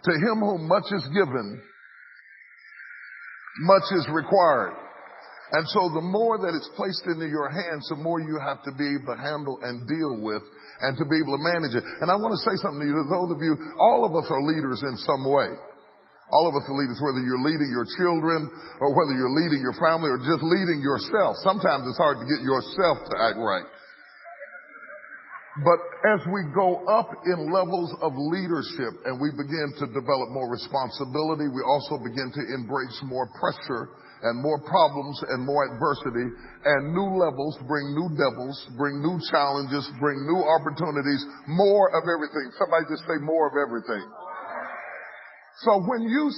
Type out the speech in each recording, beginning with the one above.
To him whom much is given, much is required. And so the more that it's placed into your hands, the more you have to be able to handle and deal with and to be able to manage it. And I want to say something to you, to those of you, all of us are leaders in some way. All of us are leaders, whether you're leading your children or whether you're leading your family or just leading yourself. Sometimes it's hard to get yourself to act right. But as we go up in levels of leadership and we begin to develop more responsibility, we also begin to embrace more pressure and more problems and more adversity, and new levels bring new devils, bring new challenges, bring new opportunities, more of everything. Somebody just say more of everything. So when you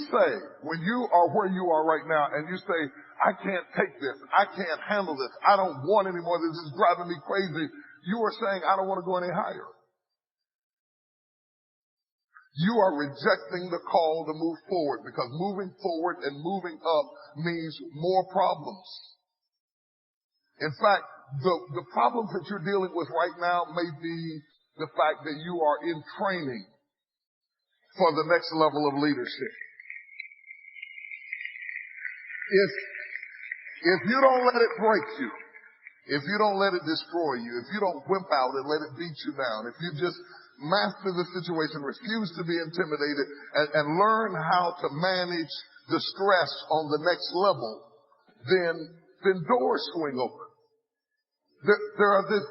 are where you are right now and you say, I can't take this, I can't handle this, I don't want any more, this is driving me crazy, you are saying, I don't want to go any higher. You are rejecting the call to move forward, because moving forward and moving up means more problems. In fact, the problems that you're dealing with right now may be the fact that you are in training for the next level of leadership. If you don't let it break you, if you don't let it destroy you, if you don't wimp out and let it beat you down, if you just master the situation, refuse to be intimidated, and learn how to manage the stress on the next level, then doors swing open. There's this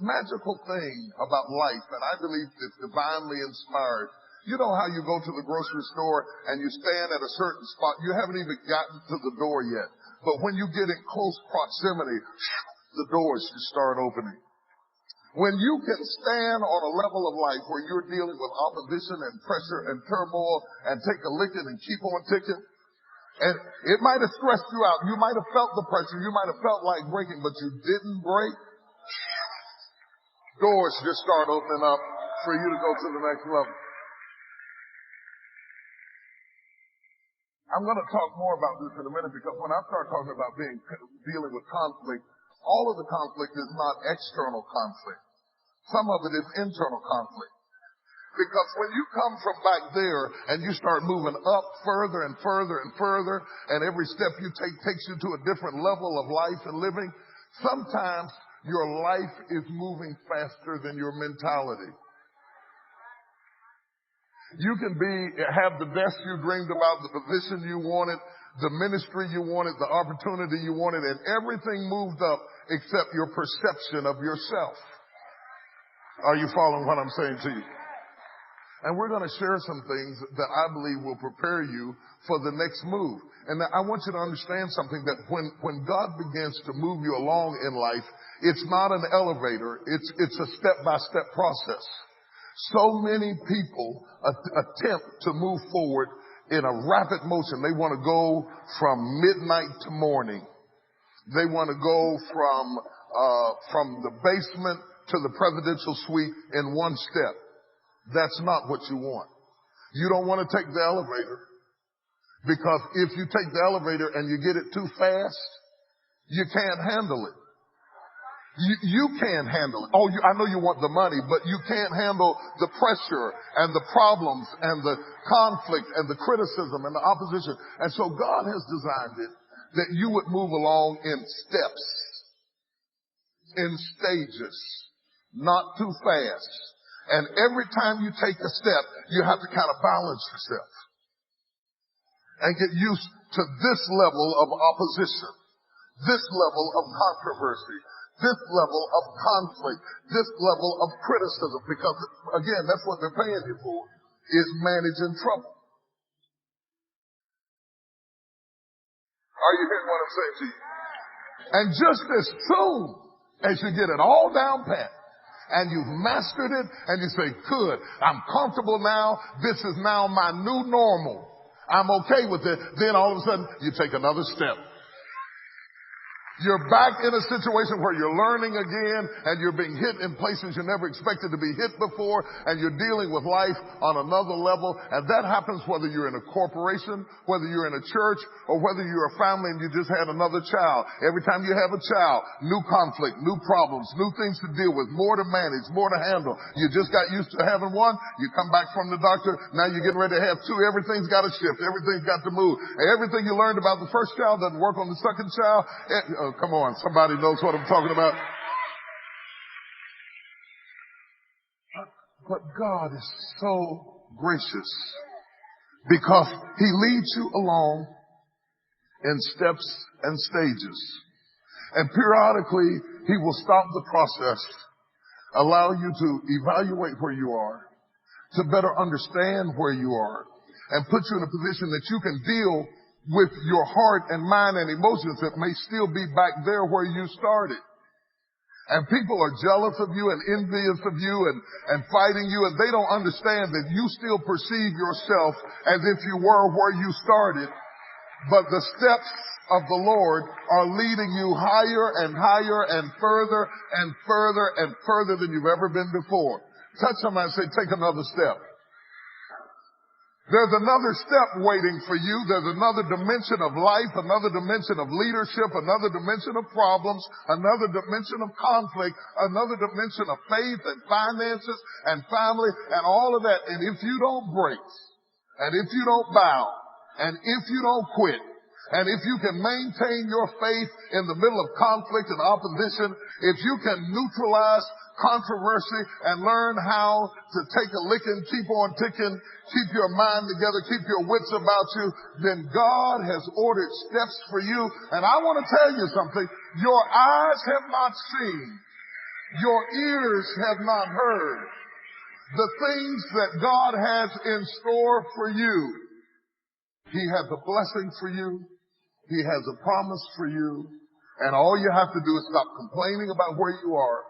magical thing about life, and I believe it's divinely inspired. You know how you go to the grocery store and you stand at a certain spot, you haven't even gotten to the door yet. But when you get in close proximity, the doors just start opening. When you can stand on a level of life where you're dealing with opposition and pressure and turmoil and take a licking and keep on ticking, and it might have stressed you out. You might have felt the pressure. You might have felt like breaking, but you didn't break. Doors just start opening up for you to go to the next level. I'm going to talk more about this in a minute, because when I start talking about dealing with conflict, all of the conflict is not external conflict. Some of it is internal conflict. Because when you come from back there and you start moving up further and further and further, and every step you take takes you to a different level of life and living, sometimes your life is moving faster than your mentality. You can have the best you dreamed about, the position you wanted, the ministry you wanted, the opportunity you wanted, and everything moved up except your perception of yourself. Are you following what I'm saying to you? And we're going to share some things that I believe will prepare you for the next move. And I want you to understand something, that when God begins to move you along in life, it's not an elevator, it's a step-by-step process. So many people attempt to move forward in a rapid motion. They want to go from midnight to morning. They want to go from the basement to the presidential suite in one step. That's not what you want. You don't want to take the elevator, because if you take the elevator and you get it too fast, you can't handle it. You can't handle it. I know you want the money, but you can't handle the pressure and the problems and the conflict and the criticism and the opposition. And so God has designed it that you would move along in steps, in stages, not too fast. And every time you take a step, you have to kind of balance yourself and get used to this level of opposition, this level of controversy, this level of conflict, this level of criticism, because, again, that's what they're paying you for, is managing trouble. Are you hearing what I'm saying to you? And just as soon as you get it all down pat, and you've mastered it, and you say, good, I'm comfortable now, this is now my new normal, I'm okay with it, then all of a sudden you take another step. You're back in a situation where you're learning again and you're being hit in places you never expected to be hit before, and you're dealing with life on another level. And that happens whether you're in a corporation, whether you're in a church, or whether you're a family and you just had another child. Every time you have a child, new conflict, new problems, new things to deal with, more to manage, more to handle. You just got used to having one. You come back from the doctor. Now you're getting ready to have two. Everything's got to shift. Everything's got to move. Everything you learned about the first child doesn't work on the second child. Come on, somebody knows what I'm talking about. But God is so gracious because He leads you along in steps and stages. And periodically, He will stop the process, allow you to evaluate where you are, to better understand where you are, and put you in a position that you can deal with your heart and mind and emotions that may still be back there where you started. And people are jealous of you and envious of you and fighting you, and they don't understand that you still perceive yourself as if you were where you started. But the steps of the Lord are leading you higher and higher and further and further and further than you've ever been before. Touch somebody and say, take another step. There's another step waiting for you. There's another dimension of life, another dimension of leadership, another dimension of problems, another dimension of conflict, another dimension of faith and finances and family and all of that. And if you don't break, and if you don't bow, and if you don't quit, and if you can maintain your faith in the middle of conflict and opposition, if you can neutralize controversy and learn how to take a licking, keep on ticking, keep your mind together, keep your wits about you, then God has ordered steps for you. And I want to tell you something. Your eyes have not seen. Your ears have not heard the things that God has in store for you. He has a blessing for you. He has a promise for you. And all you have to do is stop complaining about where you are.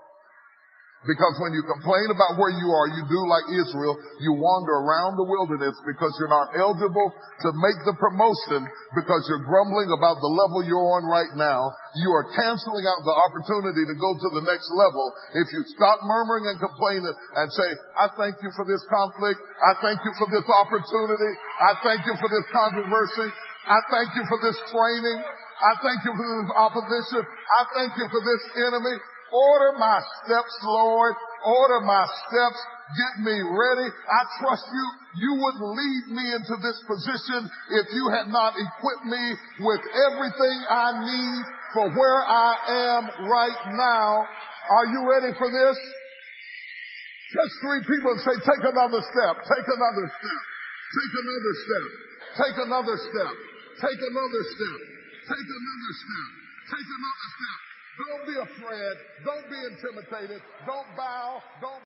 Because when you complain about where you are, you do like Israel. You wander around the wilderness because you're not eligible to make the promotion because you're grumbling about the level you're on right now. You are canceling out the opportunity to go to the next level if you stop murmuring and complaining and say, I thank you for this conflict. I thank you for this opportunity. I thank you for this controversy. I thank you for this training. I thank you for this opposition. I thank you for this enemy. Order my steps, Lord. Order my steps. Get me ready. I trust you. You wouldn't lead me into this position if you had not equipped me with everything I need for where I am right now. Are you ready for this? Just three people say, take another step. Take another step. Take another step. Take another step. Take another step. Take another step. Take another step. Don't be afraid. Don't be intimidated. Don't bow. Don't